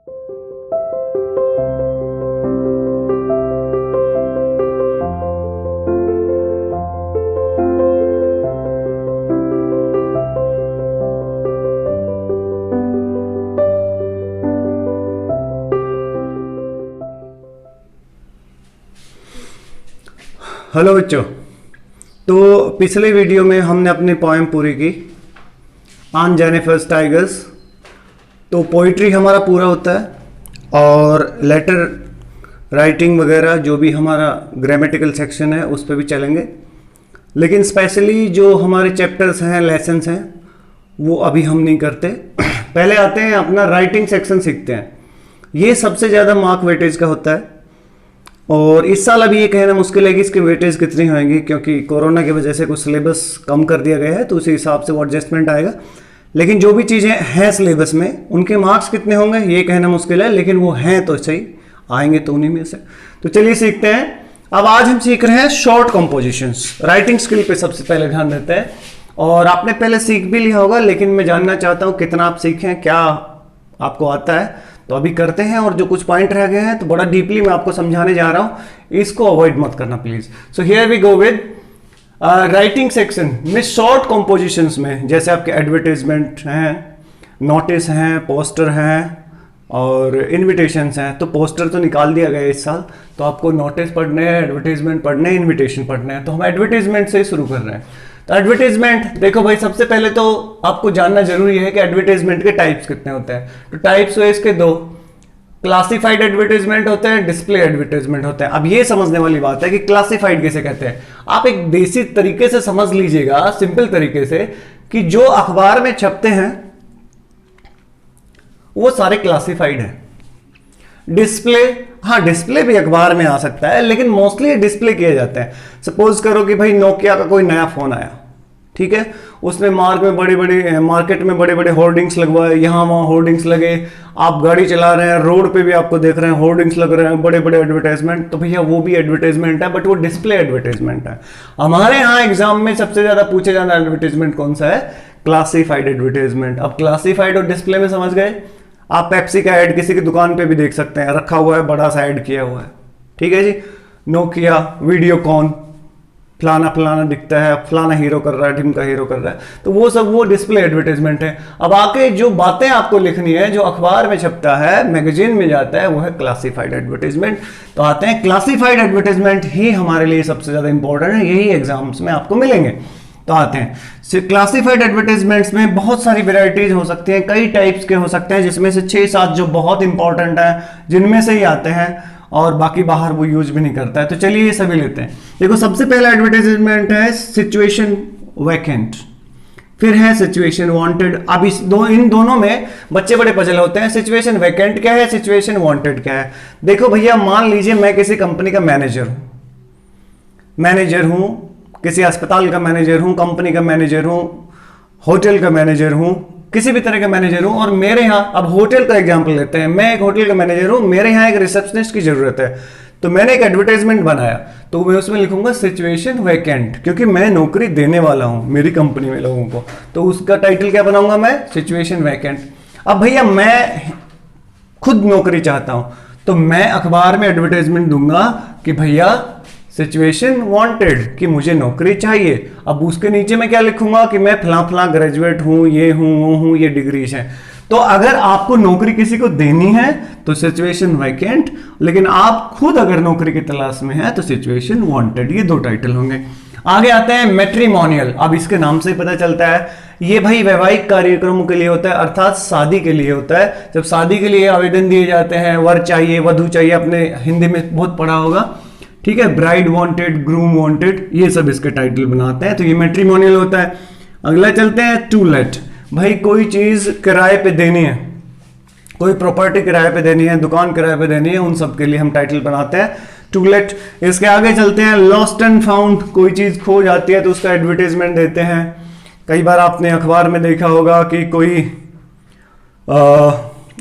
Hello बच्चों, तो पिछले वीडियो में हमने अपनी पोएम पूरी की ऑन जेनिफर्स टाइगर्स। तो पोइट्री हमारा पूरा होता है और लेटर राइटिंग वगैरह जो भी हमारा ग्रामेटिकल सेक्शन है उस पर भी चलेंगे, लेकिन स्पेशली जो हमारे चैप्टर्स हैं, लेसन्स हैं, वो अभी हम नहीं करते। पहले आते हैं अपना राइटिंग सेक्शन सीखते हैं। ये सबसे ज़्यादा मार्क वेटेज का होता है और इस साल अभी ये कहना मुश्किल है कि इसकी वेटेज कितनी होएंगी, क्योंकि कोरोना की वजह से कुछ सिलेबस कम कर दिया गया है, तो उसी हिसाब से वो एडजस्टमेंट आएगा। लेकिन जो भी चीज़ें हैं सिलेबस में उनके मार्क्स कितने होंगे ये कहना मुश्किल है, लेकिन वो हैं तो सही, आएंगे तो उन्हीं में से। तो चलिए सीखते हैं। अब आज हम सीख रहे हैं शॉर्ट कंपोजिशंस। राइटिंग स्किल पे सबसे पहले ध्यान देते हैं, और आपने पहले सीख भी लिया होगा, लेकिन मैं जानना चाहता हूँ कितना आप सीखें, क्या आपको आता है। तो अभी करते हैं, और जो कुछ पॉइंट रह गए हैं तो बड़ा डीपली मैं आपको समझाने जा रहा हूं, इसको अवॉइड मत करना please. So here we go with writing section में शॉर्ट कंपोजिशंस में, जैसे आपके एडवर्टाइजमेंट हैं, नोटिस हैं, पोस्टर हैं और इनविटेशंस हैं। तो पोस्टर तो निकाल दिया गया इस साल, तो आपको नोटिस पढ़ने हैं, एडवर्टाइजमेंट पढ़ने हैं, इन्विटेशन पढ़ने हैं। तो हम एडवर्टाइजमेंट से शुरू कर रहे हैं। तो एडवर्टाइजमेंट देखो भाई, सबसे पहले तो आपको जानना जरूरी है कि एडवर्टाइजमेंट के टाइप्स कितने होते हैं। तो टाइप्स हुए इसके दो, क्लासिफाइड एडवर्टाइजमेंट होते हैं, डिस्प्ले एडवर्टाइजमेंट होते हैं। अब ये समझने वाली बात है कि क्लासिफाइड कैसे कहते हैं। आप एक बेसिक तरीके से समझ लीजिएगा, सिंपल तरीके से, कि जो अखबार में छपते हैं वो सारे क्लासिफाइड हैं। डिस्प्ले, हाँ डिस्प्ले भी अखबार में आ सकता है, लेकिन मोस्टली डिस्प्ले किए जाते हैं। सपोज करो कि भाई नोकिया का कोई नया फोन आया, ठीक है, उसने मार्केट में बड़े बड़े होर्डिंग्स लगवाए, यहाँ वहाँ होर्डिंग्स लगे, आप गाड़ी चला रहे हैं, रोड पे भी आपको देख रहे हैं होर्डिंग्स लग रहे हैं, बड़े बड़े एडवर्टाइजमेंट। तो भैया वो भी एडवर्टाइजमेंट है, बट वो डिस्प्ले एडवर्टाइजमेंट है। हमारे यहाँ एग्जाम में सबसे ज्यादा पूछे जाना एडवर्टाइजमेंट कौन सा है? Classified advertisement. अब क्लासिफाइड और डिस्प्ले में समझ गए। आप पेप्सी का ऐड किसी की दुकान पे भी देख सकते हैं, रखा हुआ है, बड़ा सा ऐड किया हुआ है, ठीक है जी। नोकिया, वीडियोकॉन, फलाना फलाना दिखता है, फलाना हीरो कर रहा है, ढिमका हीरो कर रहा है, तो वो सब वो डिस्प्ले एडवर्टाइजमेंट है। अब आके जो बातें आपको लिखनी है, जो अखबार में छपता है, मैगजीन में जाता है, वो है क्लासिफाइड एडवर्टाइजमेंट। तो आते हैं क्लासिफाइड एडवर्टाइजमेंट ही हमारे लिए सबसे ज्यादा इंपॉर्टेंट है, यही एग्जाम्स में आपको मिलेंगे। तो आते हैं क्लासिफाइड एडवर्टाइजमेंट्स में बहुत सारी वेराइटीज हो सकती हैं, कई टाइप्स के हो सकते हैं, जिसमें से 6-7 जो बहुत इंपॉर्टेंट है, जिनमें से ही आते हैं, और बाकी बाहर वो यूज भी नहीं करता है। तो चलिए ये सभी लेते हैं। देखो सबसे पहला एडवर्टाइजमेंट है सिचुएशन वैकेंट, फिर है सिचुएशन वांटेड। अब इन दोनों में बच्चे बड़े पजल होते हैं। सिचुएशन वैकेंट क्या है, सिचुएशन वांटेड क्या है? देखो भैया, मान लीजिए मैं किसी कंपनी का मैनेजर हूं, किसी अस्पताल का मैनेजर हूं, कंपनी का मैनेजर हूं, होटल का मैनेजर हूं, किसी भी तरह का मैनेजर हूं, और मेरे यहाँ, अब होटल का एग्जांपल लेते हैं, मैं एक होटल का मैनेजर हूं, मेरे यहाँ एक रिसेप्शनिस्ट की जरूरत है। तो मैंने एक एडवर्टाइजमेंट बनाया, तो मैं उसमें लिखूंगा सिचुएशन वैकेंट, क्योंकि मैं नौकरी देने वाला हूं मेरी कंपनी में लोगों को, तो उसका टाइटल क्या बनाऊंगा मैं? Situation vacant. अब भैया मैं खुद नौकरी चाहता हूं, तो मैं अखबार में एडवर्टाइजमेंट दूंगा कि भैया सिचुएशन वांटेड, कि मुझे नौकरी चाहिए। अब उसके नीचे मैं क्या लिखूंगा कि मैं फला फला ग्रेजुएट हूं, ये हूं, वो हूं, ये डिग्रीज हैं। तो अगर आपको नौकरी किसी को देनी है तो सिचुएशन वैकेंट, लेकिन आप खुद अगर नौकरी की तलाश में है तो सिचुएशन वांटेड। ये दो टाइटल होंगे। आगे आते हैं मैट्रिमोनियल। अब इसके नाम से ही पता चलता है, ये भाई वैवाहिक कार्यक्रमों के लिए होता है, अर्थात शादी के लिए होता है। जब शादी के लिए आवेदन दिए जाते हैं, वर चाहिए, वधू चाहिए, आपने हिंदी में बहुत पढ़ा होगा, ठीक है, ब्राइड वांटेड, ग्रूम वांटेड, ये सब इसके टाइटल बनाते हैं। तो ये मैट्रिमोनियल होता है। अगला चलते हैं टू लेट। भाई कोई चीज किराए पे देनी है, कोई प्रॉपर्टी किराए पे देनी है, दुकान किराए पे देनी है, उन सब के लिए हम टाइटल बनाते हैं टू लेट। इसके आगे चलते हैं लॉस्ट एंड फाउंड। कोई चीज खो जाती है तो उसका एडवर्टाइजमेंट देते हैं। कई बार आपने अखबार में देखा होगा कि कोई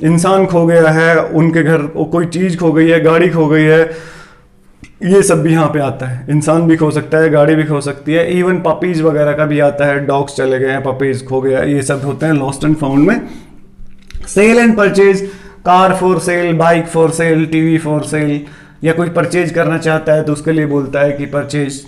इंसान खो गया है, उनके घर कोई चीज खो गई है, गाड़ी खो गई है, ये सब भी यहाँ पे आता है। इंसान भी खो सकता है, गाड़ी भी खो सकती है, इवन पपीज वगैरह का भी आता है, डॉग्स चले गए हैं, पपीज खो गया, ये सब होते हैं लॉस्ट एंड फाउंड में। Sale and purchase, car for sale, bike for sale, TV for sale, या कोई परचेज करना चाहता है तो उसके लिए बोलता है कि परचेज।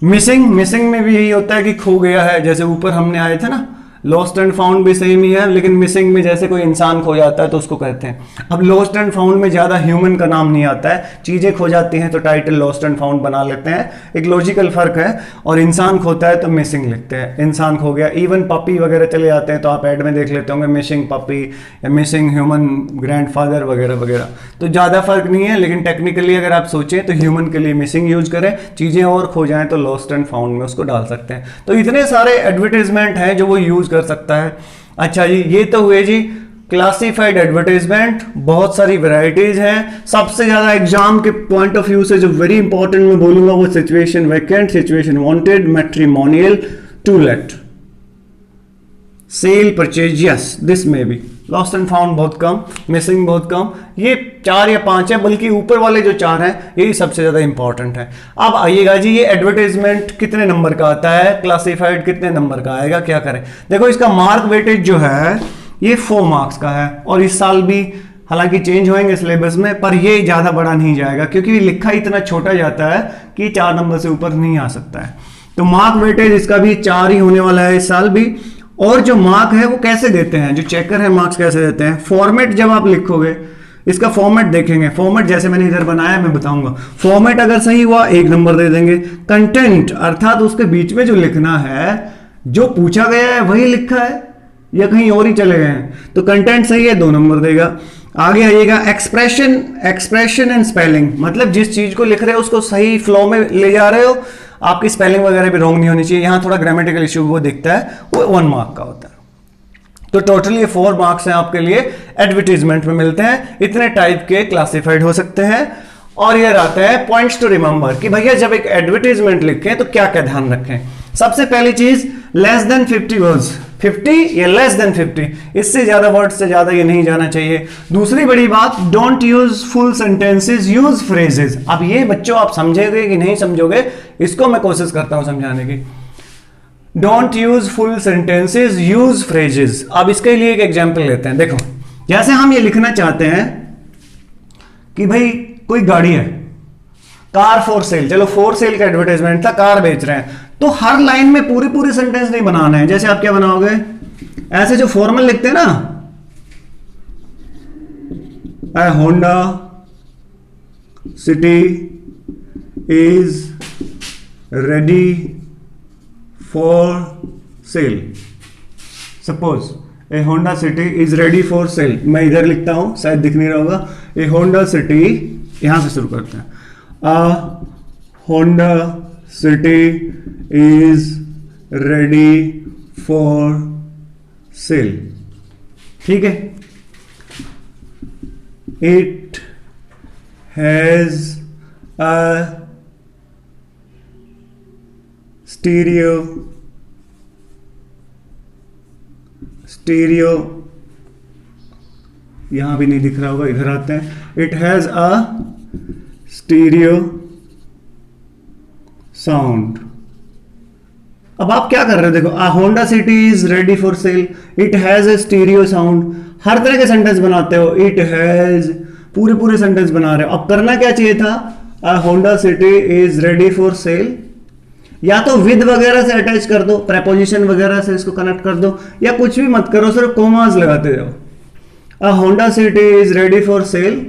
मिसिंग, मिसिंग में भी यही होता है कि खो गया है, जैसे ऊपर हमने आए थे ना, लॉस्ट एंड फाउंड भी सेम ही है, लेकिन मिसिंग में जैसे कोई इंसान खो जाता है तो उसको कहते हैं। अब लॉस्ट एंड फाउंड में ज़्यादा ह्यूमन का नाम नहीं आता है, चीज़ें खो जाती हैं तो टाइटल लॉस्ट एंड फाउंड बना लेते हैं, एक लॉजिकल फर्क है। और इंसान खोता है तो मिसिंग लिखते हैं, इंसान खो गया। इवन पपी वगैरह चले जाते हैं तो आप ऐड में देख लेते होंगे मिसिंग पपी या मिसिंग ह्यूमन ग्रैंडफादर वगैरह वगैरह। तो ज़्यादा फर्क नहीं है, लेकिन टेक्निकली अगर आप सोचें तो ह्यूमन के लिए मिसिंग यूज करें, चीज़ें और खो जाएं तो लॉस्ट एंड फाउंड में उसको डाल सकते हैं। तो इतने सारे एडवर्टीजमेंट हैं जो वो यूज कर सकता है। अच्छा जी, ये तो हुए जी क्लासिफाइड एडवर्टाइजमेंट, बहुत सारी वैरायटीज हैं। सबसे ज्यादा एग्जाम के पॉइंट ऑफ व्यू से जो वेरी इंपॉर्टेंट मैं बोलूंगा वो situation vacant, situation wanted, matrimonial, to let, sale, purchase, yes this में भी। लॉस्ट एंड फाउंड बहुत कम, मिसिंग बहुत कम। ये 4 या 5 है, बल्कि ऊपर वाले जो 4 हैं यही सबसे ज्यादा इंपॉर्टेंट है। अब आइएगा जी, ये एडवर्टाइजमेंट कितने नंबर का आता है, क्लासिफाइड कितने नंबर का आएगा, क्या करें। देखो इसका मार्क वेटेज जो है ये 4 मार्क्स का है, और इस साल भी हालांकि चेंज होंगे सिलेबस में, पर ये ज्यादा बड़ा नहीं जाएगा क्योंकि लिखा इतना छोटा जाता है कि 4 नंबर से ऊपर नहीं आ सकता है। तो मार्क वेटेज इसका भी 4 ही होने वाला है इस साल भी। और जो मार्क है वो कैसे देते हैं, जो चेकर है मार्क्स कैसे देते हैं, फॉर्मेट जब आप लिखोगे, इसका फॉर्मेट देखेंगे, फॉर्मेट जैसे मैंने इधर बनाया मैं बताऊंगा। फॉर्मेट अगर सही हुआ 1 नंबर दे देंगे। कंटेंट अर्थात उसके बीच में जो लिखना है, जो पूछा गया है वही लिखा है या कहीं और ही चले गए हैं, तो कंटेंट सही है 2 नंबर देगा। आगे आइएगा एक्सप्रेशन, एक्सप्रेशन एंड स्पेलिंग, मतलब जिस चीज को लिख रहे हो उसको सही फ्लो में ले जा रहे हो, आपकी स्पेलिंग वगैरह भी रॉन्ग नहीं होनी चाहिए। यहां थोड़ा ग्रामेटिकल इश्यू वो दिखता है, वो 1 मार्क का होता है। तो टोटल ये 4 मार्क्स हैं आपके लिए, एडवर्टीजमेंट में मिलते हैं। इतने टाइप के क्लासिफाइड हो सकते हैं। और ये रहता है पॉइंट्स टू रिमेंबर कि भैया जब एक एडवर्टीजमेंट लिखें तो क्या क्या ध्यान रखें। सबसे पहली चीज, लेस देन 50 वर्ड्स, 50 या लेस देन 50, इससे ज्यादा वर्ड से ज्यादा ये नहीं जाना चाहिए। दूसरी बड़ी बात, don't use full sentences, use phrases. अब ये बच्चों आप समझेंगे कि नहीं समझोगे, इसको मैं कोशिश करता हूं समझाने की। Don't use full sentences, use phrases. अब इसके लिए एक एग्जांपल लेते हैं। देखो जैसे हम ये लिखना चाहते हैं कि भाई कोई गाड़ी है, कार फॉर सेल, चलो फॉर सेल का एडवर्टाइजमेंट था, कार बेच रहे हैं, तो हर लाइन में पूरी पूरी सेंटेंस नहीं बनाना है। जैसे आप क्या बनाओगे, ऐसे जो फॉर्मल लिखते हैं ना, a Honda City is ready for sale. Suppose a Honda City is ready for sale, मैं इधर लिखता हूं, शायद दिख नहीं रहा होगा। ए होंडा सिटी, यहां से शुरू करते हैं, Honda City is ready for sale, ठीक है। इट हैज अ स्टीरियो यहां भी नहीं दिख रहा होगा, इधर आते हैं। It has a stereo sound. अब आप क्या कर रहे हो, देखो a Honda City is ready for sale, it has a stereo sound. हर तरह के सेंटेंस बनाते हो, इट हैज, पूरे पूरे सेंटेंस बना रहे हो। अब करना क्या चाहिए था, a Honda City is ready for sale, या तो विद वगैरह से अटैच कर दो, प्रेपोजिशन वगैरह से इसको कनेक्ट कर दो, या कुछ भी मत करो, सिर्फ कोमास लगाते जाओ। A Honda City is ready for sale,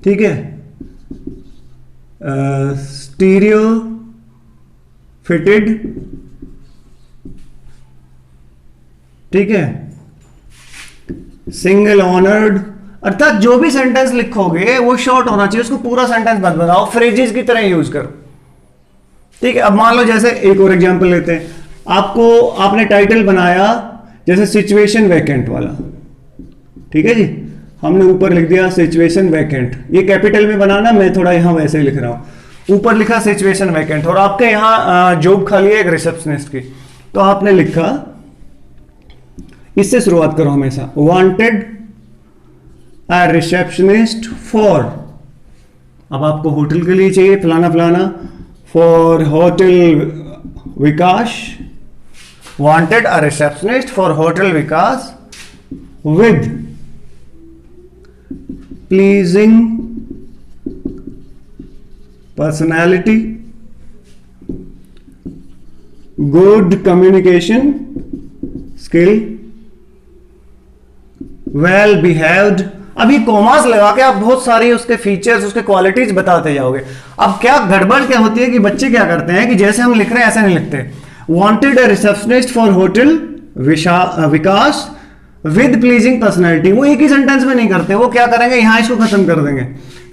ठीक है। स्टीरियो फिटेड, ठीक है। सिंगल ऑनर्ड, अर्थात जो भी सेंटेंस लिखोगे वो शॉर्ट होना चाहिए, उसको पूरा सेंटेंस मत बनाओ, फ्रेजेस की तरह यूज करो, ठीक है। अब मान लो जैसे एक और एग्जांपल लेते हैं, आपने टाइटल बनाया जैसे सिचुएशन वैकेंट वाला, ठीक है जी। हमने ऊपर लिख दिया सिचुएशन वैकेंट, ये कैपिटल में बनाना, मैं थोड़ा यहां वैसे ही लिख रहा हूं। ऊपर लिखा सिचुएशन वैकेंट, और आपके यहां जॉब खाली है एक रिसेप्शनिस्ट की, तो आपने लिखा, इससे शुरुआत करो हमेशा, वांटेड अ रिसेप्शनिस्ट फॉर, अब आपको होटल के लिए चाहिए फलाना फलाना, for hotel Vikas, wanted a receptionist for hotel Vikas with pleasing personality, good communication skill, well behaved. अभी कॉमास लगा के आप बहुत सारी उसके फीचर्स, उसके क्वालिटीज बताते जाओगे। अब क्या गड़बड़ क्या होती है कि बच्चे क्या करते हैं कि जैसे हम लिख रहे हैं ऐसे नहीं लिखते। Wanted a receptionist for hotel Vikas with pleasing personality, वो एक ही सेंटेंस में नहीं करते। वो क्या करेंगे, यहां इसको खत्म कर देंगे,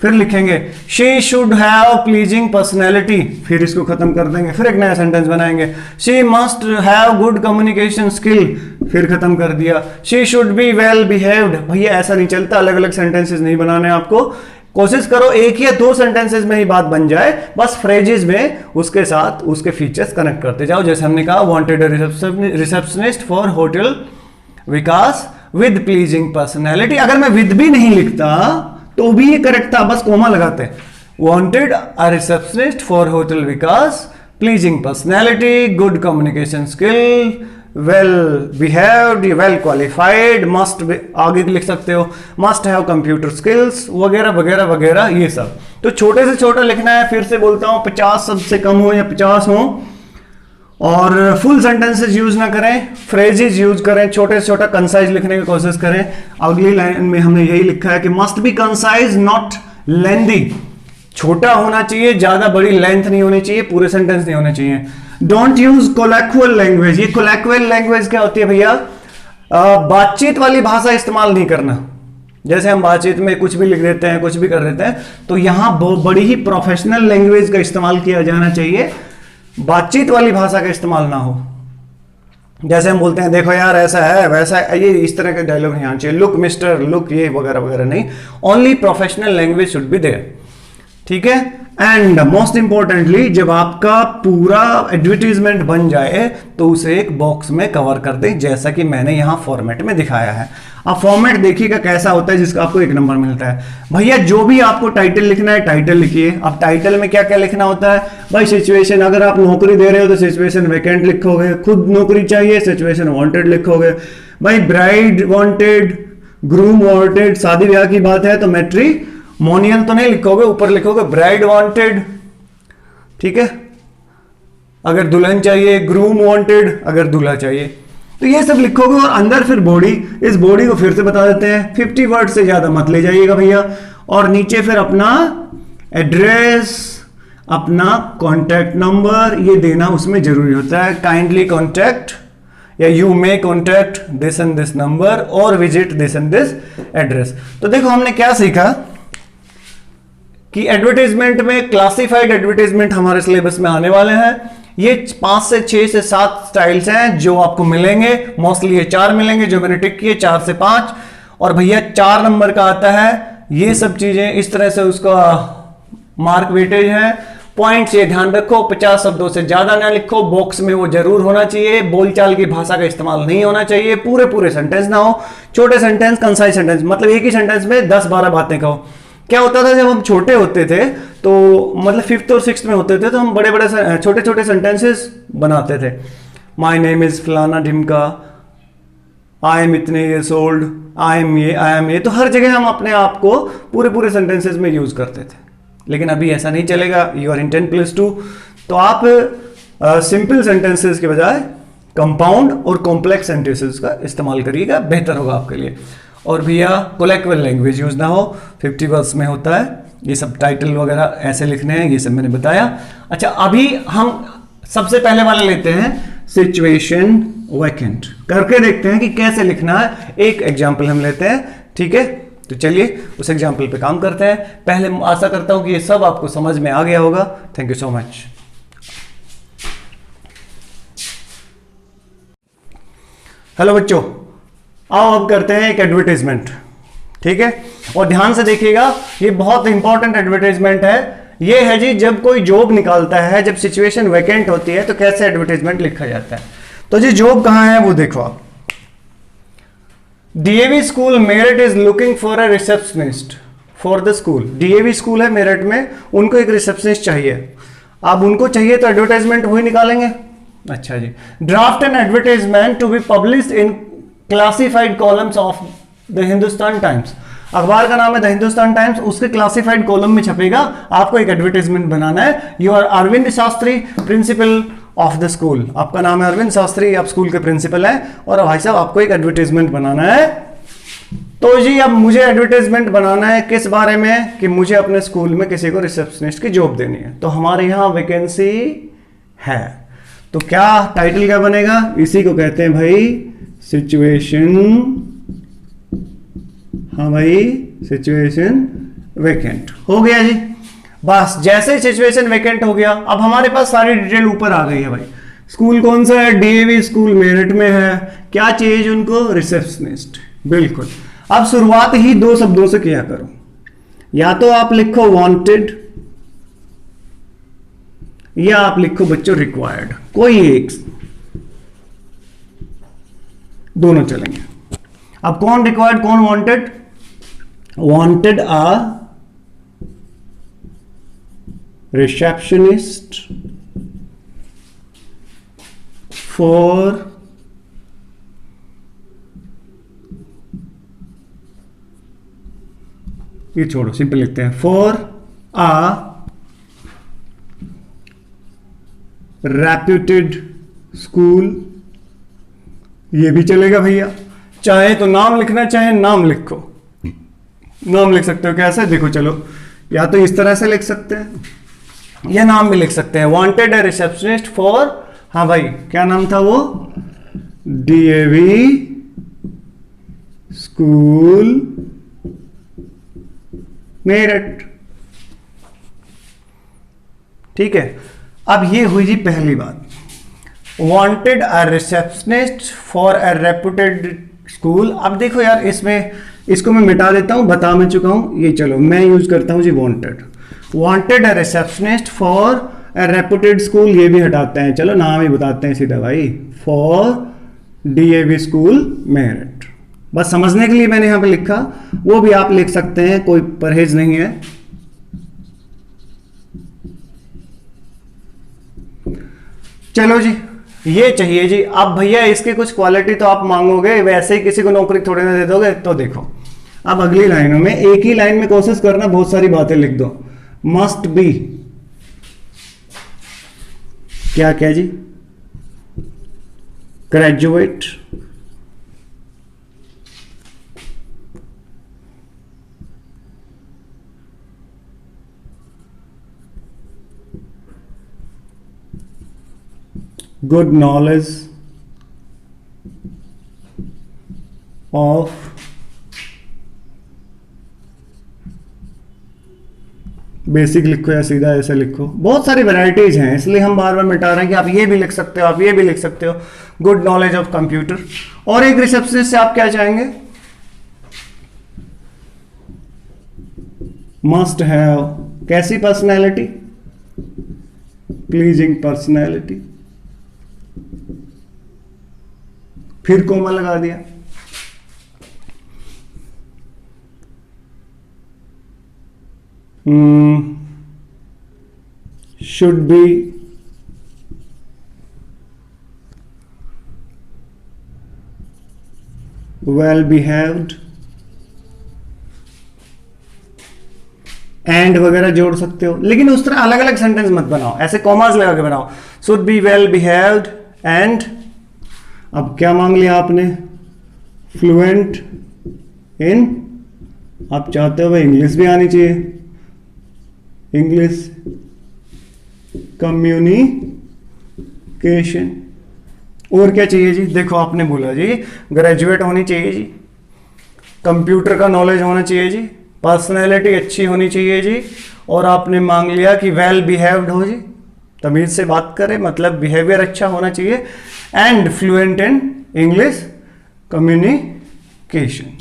फिर लिखेंगे she should have pleasing personality, फिर इसको खत्म कर देंगे, फिर एक नया सेंटेंस बनाएंगे। She must have good communication skill, फिर खत्म कर दिया। She should be well behaved. भैया ऐसा नहीं चलता, अलग अलग सेंटेंसेस नहीं बनाने आपको। कोशिश करो एक या दो सेंटेंसेस में ही बात बन जाए, बस फ्रेजेस में उसके साथ उसके फीचर्स कनेक्ट करते जाओ। जैसे हमने कहा wanted receptionist for hotel Vikas with pleasing personality. अगर मैं विद भी नहीं लिखता तो भी ये करेक्ट था, बस कोमा लगाते। Wanted a receptionist for hotel Vikas, pleasing personality, good communication skill, well behaved, well qualified, must आगे लिख सकते हो, मस्ट हैव कंप्यूटर स्किल्स वगैरह वगैरह वगैरह, ये सब। तो छोटे से छोटा लिखना है। फिर से बोलता हूं 50 शब्द से कम हो या 50 हो, और फुल सेंटेंसेस यूज ना करें, फ्रेजेस यूज करें, छोटे से छोटा कंसाइज लिखने की कोशिश करें। अगली लाइन में हमने यही लिखा है कि मस्ट बी कंसाइज नॉट लेंदी, छोटा होना चाहिए, ज्यादा बड़ी लेंथ नहीं होनी चाहिए, पूरे सेंटेंस नहीं होने चाहिए। Don't use colloquial language. ये कोलैक्वल लैंग्वेज क्या होती है भैया, बातचीत वाली भाषा इस्तेमाल नहीं करना। जैसे हम बातचीत में कुछ भी लिख देते हैं, कुछ भी कर देते हैं, तो यहां बड़ी ही प्रोफेशनल लैंग्वेज का इस्तेमाल किया जाना चाहिए, बातचीत वाली भाषा का इस्तेमाल ना हो। जैसे हम बोलते हैं देखो यार ऐसा है वैसा है, ये इस तरह के डायलॉग नहीं आना चाहिए, लुक मिस्टर, लुक ये वगैरह वगैरह नहीं। Only professional language should be there, ठीक है। एंड मोस्ट इंपॉर्टेंटली, जब आपका पूरा एडवर्टीजमेंट बन जाए तो उसे एक बॉक्स में कवर कर दें, जैसा कि मैंने यहां फॉर्मेट में दिखाया है। अब फॉर्मेट देखिएगा कैसा होता है जिसका आपको 1 नंबर मिलता है। भैया जो भी आपको टाइटल लिखना है टाइटल लिखिए। अब टाइटल में क्या क्या लिखना होता है भाई, सिचुएशन, अगर आप नौकरी दे रहे हो तो सिचुएशन वैकेंट लिखोगे, खुद नौकरी चाहिए सिचुएशन वांटेड लिखोगे। भाई ब्राइड वांटेड, ग्रूम वांटेड, शादी ब्याह की बात है तो मैट्रिमोनियल तो नहीं लिखोगे, ऊपर लिखोगे ब्राइड वांटेड, ठीक है। अगर दुल्हन चाहिए ग्रूम वांटेड, अगर दूल्हा चाहिए तो ये सब लिखोगे। और अंदर फिर बॉडी, इस बॉडी को फिर से बता देते हैं 50 वर्ड से ज्यादा मत ले जाइएगा भैया। और नीचे फिर अपना एड्रेस, अपना कॉन्टैक्ट नंबर ये देना उसमें जरूरी होता है। काइंडली कॉन्टैक्ट या you may contact this and this number और visit this and this address. तो देखो हमने क्या सीखा कि एडवर्टाइजमेंट में क्लासिफाइड एडवर्टाइजमेंट हमारे सिलेबस में आने वाले हैं। ये 5 से 6 से 7 स्टाइल्स हैं जो आपको मिलेंगे। मोस्टली ये 4 मिलेंगे जो मैंने टिक किए, 4 से 5। और भैया 4 नंबर का आता है। ये सब चीजें इस तरह से उसका मार्क वेटेज है। पॉइंट्स ये ध्यान रखो, 50 शब्दों से ज्यादा ना लिखो, बॉक्स में वो जरूर होना चाहिए, बोलचाल की भाषा का इस्तेमाल नहीं होना चाहिए, पूरे पूरे सेंटेंस ना हो, छोटे सेंटेंस, कंसाइज सेंटेंस, मतलब एक ही सेंटेंस में 10-12 बातें कहो। क्या होता था जब हम छोटे होते थे तो मतलब 5th और 6th में होते थे तो हम बड़े बड़े छोटे छोटे सेंटेंसेस बनाते थे। माई नेम इज फलाना ढिमका, आई एम इतने ईयर्स ओल्ड, आई एम ये, तो हर जगह हम अपने आप को पूरे पूरे सेंटेंसेस में यूज करते थे। लेकिन अभी ऐसा नहीं चलेगा, यू आर इन 10+2, तो आप सिंपल सेंटेंसेस के बजाय कंपाउंड और कॉम्प्लेक्स सेंटेंसेस का इस्तेमाल करिएगा, बेहतर होगा आपके लिए। और भैया कोलैक्वल लैंग्वेज यूज ना हो, 50 वर्ड्स में होता है। ये सब टाइटल वगैरह ऐसे लिखने हैं, ये सब मैंने बताया। अच्छा अभी हम सबसे पहले वाला लेते हैं सिचुएशन वैकेंट, करके देखते हैं कि कैसे लिखना है। एक एग्जाम्पल हम लेते हैं, ठीक है। तो चलिए उस एग्जाम्पल पे काम करते हैं। पहले आशा करता हूं कि ये सब आपको समझ में आ गया होगा। Thank you so much. Hello बच्चों, आओ अब करते हैं एक एडवर्टाइजमेंट, ठीक है। और ध्यान से देखिएगा, ये बहुत इंपॉर्टेंट एडवर्टाइजमेंट है। ये है जी जब कोई जॉब निकालता है, जब सिचुएशन वैकेंट होती है तो कैसे एडवर्टाइजमेंट लिखा जाता है। तो जी जॉब कहां है वो देखो आप। DAV school Meerut is looking for a receptionist for the school. DAV school है मेरठ में, उनको एक रिसेप्शनिस्ट चाहिए। अब उनको चाहिए तो एडवर्टाइजमेंट वही निकालेंगे। अच्छा जी, draft an advertisement to be published in classified columns of the Hindustan Times. अखबार का नाम है द हिंदुस्तान टाइम्स, उसके क्लासिफाइड कॉलम में छपेगा, आपको एक एडवर्टाइजमेंट बनाना है। You are Arvind Shastri, principal of the school, आपका नाम है अरविंद शास्त्री, आप स्कूल के प्रिंसिपल हैं, और भाई साहब आपको एक एडवर्टाइजमेंट बनाना है। तो जी अब मुझे एडवर्टाइजमेंट बनाना है किस बारे में, कि मुझे अपने स्कूल में किसी को रिसेप्शनिस्ट की जॉब देनी है, तो हमारे यहाँ वैकेंसी है, तो क्या टाइटल क्या बनेगा, इसी को कहते हैं भाई सिचुएशन, हाँ भाई सिचुएशन वैकेंट। हो गया जी, बस जैसे ही सिचुएशन वैकेंट हो गया, अब हमारे पास सारी डिटेल ऊपर आ गई है भाई। स्कूल कौन सा है, डीएवी स्कूल मेरठ में है, क्या चाहिए उनको, रिसेप्शनिस्ट, बिल्कुल। अब शुरुआत ही दो शब्दों से किया करो, या तो आप लिखो वांटेड या आप लिखो बच्चों रिक्वायर्ड, कोई एक, दोनों चलेंगे। अब कौन रिक्वायर्ड कौन wanted, wanted a receptionist for ये छोड़ो, सिंपल लिखते हैं, फॉर आ रेप्यूटेड स्कूल, ये भी चलेगा भैया, चाहे तो नाम लिखना, चाहे नाम लिखो, नाम लिख सकते हो कैसे, देखो चलो, या तो इस तरह से लिख सकते हैं, या नाम भी लिख सकते हैं, वांटेड है रिसेप्शनिस्ट फॉर, हाँ भाई क्या नाम था वो, डीएवी स्कूल मेरठ, ठीक है। अब ये हुई जी पहली बात, wanted a receptionist for a reputed school. अब देखो यार, इसमें इसको मैं मिटा देता हूं, बता मैं चुका हूं, ये चलो मैं यूज करता हूं जी wanted a receptionist for a reputed school, ये भी हटाते हैं, चलो नाम ही बताते हैं सीधा भाई, फॉर डीएवी स्कूल मेरठ, बस समझने के लिए मैंने यहां पे लिखा, वो भी आप लिख सकते हैं, कोई परहेज नहीं है। चलो जी, ये चाहिए जी। अब भैया इसकी कुछ क्वालिटी तो आप मांगोगे, वैसे ही किसी को नौकरी थोड़ी ना दे दोगे, तो देखो अब अगली लाइनों में, एक ही लाइन में कोशिश करना, बहुत सारी बातें लिख दो, मस्ट बी, क्या क्या जी, graduate, good knowledge of basic लिखो या सीधा ऐसे लिखो, बहुत सारी वैरायटीज हैं, इसलिए हम बार बार मिटा रहे हैं कि आप ये भी लिख सकते हो, आप ये भी लिख सकते हो, गुड नॉलेज ऑफ कंप्यूटर। और एक रिसेप्शनिस्ट से आप क्या चाहेंगे, मस्ट हैव कैसी पर्सनैलिटी, प्लीजिंग पर्सनैलिटी, फिर कोमा लगा दिया, should be well behaved, and वगैरह जोड़ सकते हो, लेकिन उस तरह अलग अलग सेंटेंस मत बनाओ, ऐसे कॉमास लगा के बनाओ, should be well behaved and, अब क्या मांग लिया आपने, फ्लुएंट इन, आप चाहते हो भाई इंग्लिश भी आनी चाहिए, इंग्लिश कम्युनिकेशन। और क्या चाहिए जी, देखो आपने बोला जी ग्रेजुएट होनी चाहिए जी, कंप्यूटर का नॉलेज होना चाहिए जी, पर्सनैलिटी अच्छी होनी चाहिए जी, और आपने मांग लिया कि वेल बिहेव्ड हो जी, तमीज से बात करे, मतलब बिहेवियर अच्छा होना चाहिए, and fluent in English communication.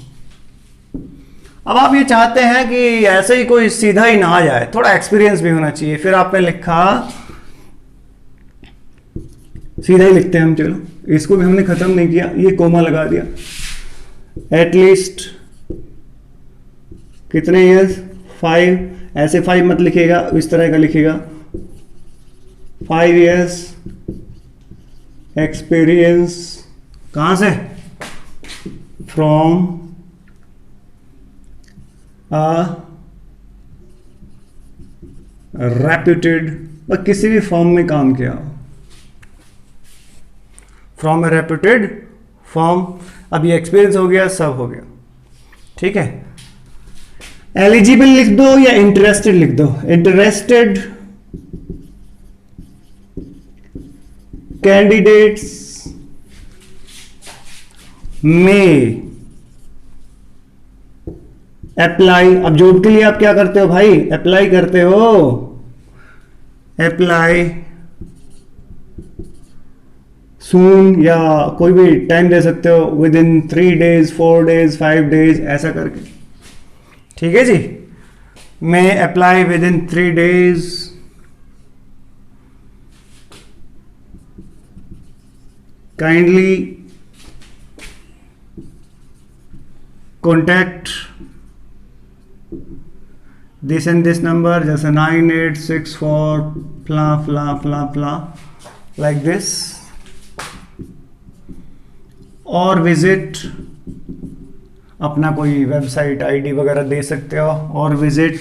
अब आप ये चाहते हैं कि ऐसे ही कोई सीधा ही ना आ जाए, थोड़ा एक्सपीरियंस भी होना चाहिए, फिर आपने लिखा, सीधा ही लिखते हैं हम, चलो इसको भी हमने खत्म नहीं किया, ये कोमा लगा दिया, एटलीस्ट कितने ईयर्स, 5, ऐसे 5 मत लिखेगा, इस तरह का लिखेगा, 5 ईयर्स एक्सपीरियंस, कहां से, फ्रॉम रेप्यूटेड, और किसी भी फॉर्म में काम किया हो, फ्रॉम ए रेप्यूटेड फॉर्म। अब ये एक्सपीरियंस हो गया, सब हो गया, ठीक है। एलिजिबल लिख दो या इंटरेस्टेड लिख दो। इंटरेस्टेड कैंडिडेट्स में अप्लाई। अब जॉब के लिए आप क्या करते हो भाई, अप्लाई करते हो। अप्लाई सून, या कोई भी टाइम दे सकते हो, with in 3 days, 4 days, 5 days, ऐसा करके, ठीक है जी। मैं apply with in 3 days, kindly contact this and this number, जैसे 9864 फ्ला फ्ला फ्ला फ्ला, लाइक दिस, और विजिट, अपना कोई वेबसाइट आईडी वगैरह दे सकते हो, और विजिट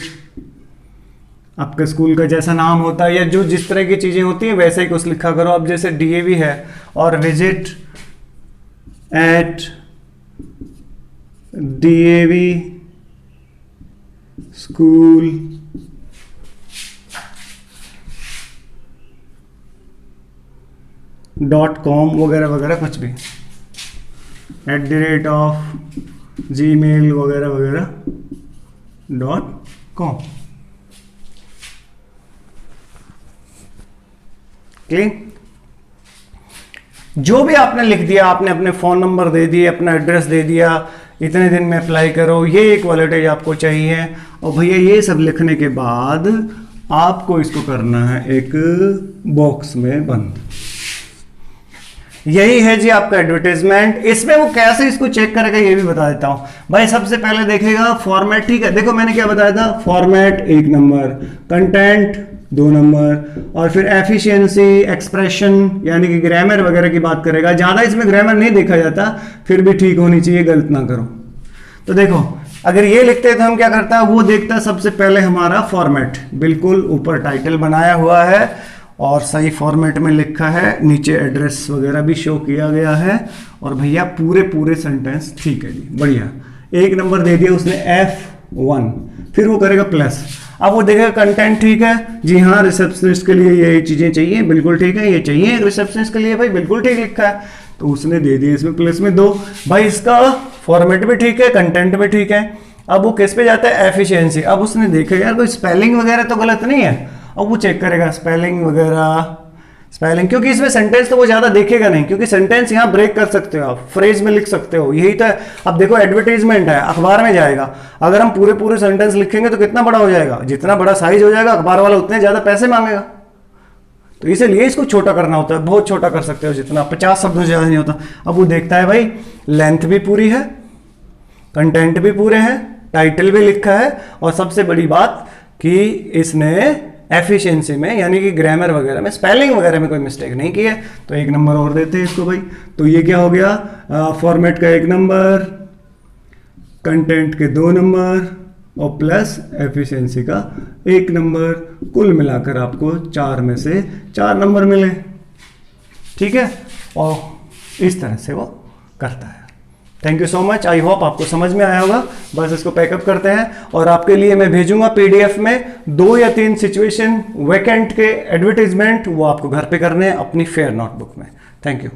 आपके स्कूल का जैसा नाम होता है या जो जिस तरह की चीज़ें होती हैं वैसे ही कुछ लिखा करो। अब जैसे डीएवी है, और visit at DAV school .com वगैरह वगैरह, कुछ भी @gmail वगैरह वगैरह .com। क्लियर? जो भी आपने लिख दिया, आपने अपने फोन नंबर दे दिए, अपना एड्रेस दे दिया, इतने दिन में अप्लाई करो, ये एक वॉलेटेज आपको चाहिए। और भैया ये सब लिखने के बाद आपको इसको करना है एक बॉक्स में बंद। यही है जी आपका एडवर्टाइजमेंट। इसमें वो कैसे इसको चेक करेगा ये भी बता देता हूं भाई। सबसे पहले देखेगा फॉर्मेट, ठीक है। देखो मैंने क्या बताया था, फॉर्मेट 1 नंबर, कंटेंट 2 नंबर, और फिर एफिशिएंसी, एक्सप्रेशन यानी कि ग्रामर वगैरह की बात करेगा। ज्यादा इसमें ग्रामर नहीं देखा जाता, फिर भी ठीक होनी चाहिए, गलत ना करो। तो देखो अगर ये लिखते हैं तो हम क्या करता है, वो देखता है सबसे पहले हमारा फॉर्मेट, बिल्कुल ऊपर टाइटल बनाया हुआ है और सही फॉर्मेट में लिखा है, नीचे एड्रेस वगैरह भी शो किया गया है, और भैया पूरे सेंटेंस ठीक है जी, बढ़िया। 1 नंबर दे दिया उसने F1, फिर वो करेगा प्लस। अब वो देखेगा कंटेंट ठीक है जी, हाँ रिसेप्शनिस्ट के लिए ये चीजें चाहिए, बिल्कुल ठीक है, ये चाहिए रिसेप्शनिस्ट के लिए भाई, बिल्कुल ठीक लिखा है, तो उसने दे दिया इसमें प्लस में 2। भाई इसका फॉर्मेट भी ठीक है, कंटेंट भी ठीक है। अब वो किस पे जाता है, एफिशिएंसी। अब उसने देखा यार कोई स्पेलिंग वगैरह तो गलत नहीं है, अब वो चेक करेगा स्पेलिंग वगैरह, स्पेलिंग, क्योंकि इसमें सेंटेंस तो वो ज्यादा देखेगा नहीं, क्योंकि सेंटेंस यहाँ ब्रेक कर सकते हो आप, फ्रेज में लिख सकते हो, यही तो है। अब देखो एडवर्टाइजमेंट है, अखबार में जाएगा, अगर हम पूरे सेंटेंस लिखेंगे तो कितना बड़ा हो जाएगा, जितना बड़ा साइज हो जाएगा अखबार वाला उतने ज्यादा पैसे मांगेगा, तो इसीलिए इसको छोटा करना होता है, बहुत छोटा कर सकते हो, जितना 50 शब्दों से ज्यादा नहीं होता। अब वो देखता है भाई लेंथ भी पूरी है, कंटेंट भी पूरे हैं, टाइटल भी लिखा है, और सबसे बड़ी बात कि इसने एफिशिएंसी में यानी कि ग्रामर वगैरह में, स्पेलिंग वगैरह में कोई मिस्टेक नहीं की है, तो 1 नंबर और देते हैं इसको भाई। तो ये क्या हो गया, फॉर्मेट का 1 नंबर, कंटेंट के 2 नंबर, और प्लस एफिशिएंसी का 1 नंबर, कुल मिलाकर आपको 4 में से 4 नंबर मिले, ठीक है। और इस तरह से वो करता है। Thank you so much, I hope आपको समझ में आया होगा। बस इसको पैकअप करते हैं, और आपके लिए मैं भेजूंगा पीडीएफ में 2 या 3 सिचुएशन वैकेंट के एडवर्टाइजमेंट, वो आपको घर पे करने हैं अपनी फेयर नोटबुक में। Thank you.